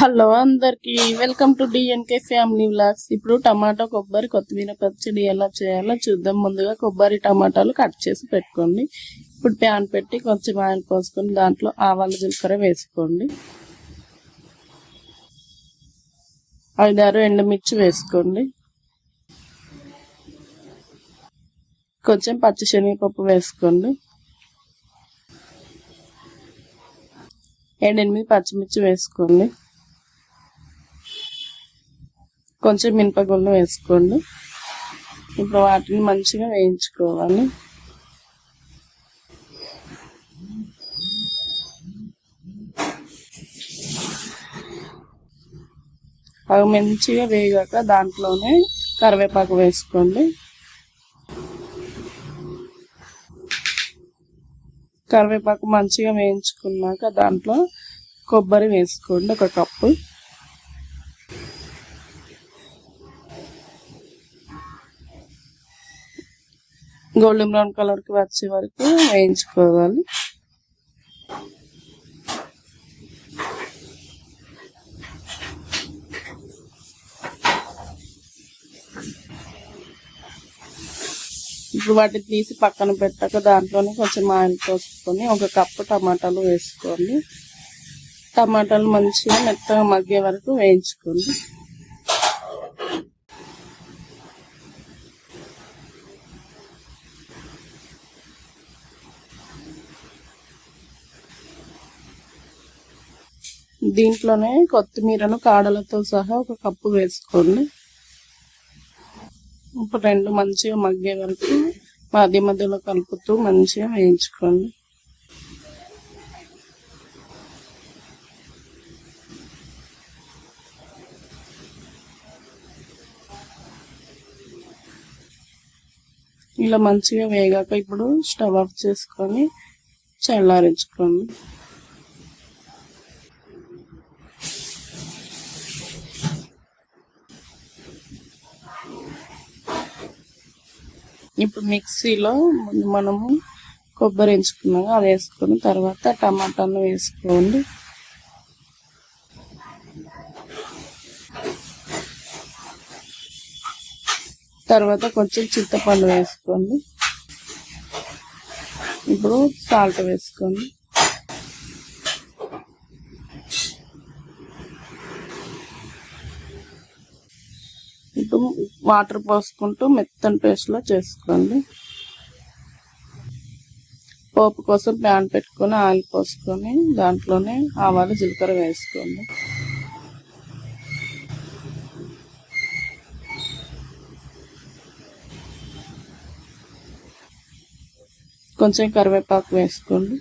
Hello అందరికి welcome to DNK family vlogs. ఇప్పుడు టమాటా కొబ్బరి కొత్తిమీర పచ్చడి ఎలా చేయాలో చూద్దాం. ముందుగా కొబ్బరి టమాటాలు కట్ చేసి పెట్టుకోండి. ఇప్పుడు ప్యాన్ పెట్టి కొంచెం ఆయిల్ పోసుకొని దాంట్లో ఆవాలు జీలకర్ర వేసుకోండి. 5-6 ఎండుమిర్చి వేసుకోండి. కొంచెం పచ్చిశనగపప్పు వేసుకోండి. 7-8 పచ్చిమిర్చి వేసుకోండి. కొంచెం మినపగుళ్ళు వేసుకోండి. ఇప్పుడు వాటిని మంచిగా వేయించుకోవాలి. అవి మంచిగా వేగాక దాంట్లోనే కరివేపాకు వేసుకోండి. కరివేపాకు మంచిగా వేయించుకున్నాక దాంట్లో కొబ్బరి వేసుకోండి, 1 కప్పు. గోల్డెన్ బ్రౌన్ కలర్కి వచ్చే వరకు వేయించుకోవాలి. ఇప్పుడు వాటిని తీసి పక్కన పెట్టాక దాంట్లోనే కొంచెం ఆయిల్ పోసుకొని 1 కప్పు టమాటాలు వేసుకోండి. టమాటాలు మంచిగా మెత్తగా మగ్గే వరకు వేయించుకోండి. దీంట్లోనే కొత్తిమీరను కాడలతో సహా 1 కప్పు వేసుకోండి. ఇప్పుడు 2 మంచిగా మగ్గే వరకు మధ్య మధ్యలో కలుపుతూ మంచిగా వేయించుకోండి. ఇలా మంచిగా వేగాక ఇప్పుడు స్టవ్ ఆఫ్ చేసుకొని చల్లారించుకోండి. ఇప్పుడు మిక్సీలో మనము కొబ్బరి ఎంచుకున్నాము అది వేసుకొని తర్వాత టమాటాలు వేసుకోండి. తర్వాత కొంచెం చింతపండు వేసుకోండి. ఇప్పుడు సాల్ట్ వేసుకోండి. ఇప్పుడు వాటర్ పోసుకుంటూ మెత్తని పేస్ట్లో చేసుకోండి. పోపు కోసం ప్యాన్ పెట్టుకొని ఆయిల్ పోసుకొని దాంట్లోనే ఆవాలు జీలకర్ర వేసుకోండి. కొంచెం కరివేపాకు వేసుకోండి.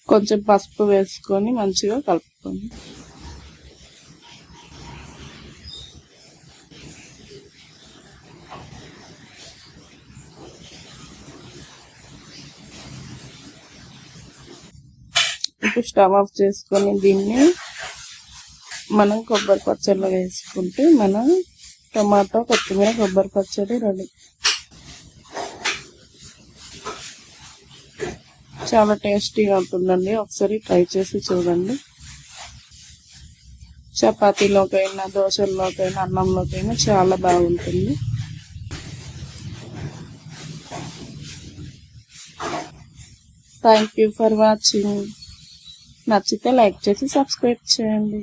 కొంచెం పసుపు వేసుకొని మంచిగా కలుపుకోండి. ఇప్పుడు స్టవ్ ఆఫ్ చేసుకొని దీన్ని మనం కొబ్బరి పచ్చడిలో వేసుకుంటే మన టమాటో కొత్తిమీర కొబ్బరి పచ్చడి రెడీ. చాలా టేస్టీగా ఉంటుందండి. ఒకసారి ట్రై చేసి చూడండి. చపాతీలోకైనా దోశల్లోకైనా అన్నంలోకైనా చాలా బాగుంటుంది. Thank you for watching. నచ్చితే లైక్ చేసి సబ్స్క్రైబ్ చేయండి.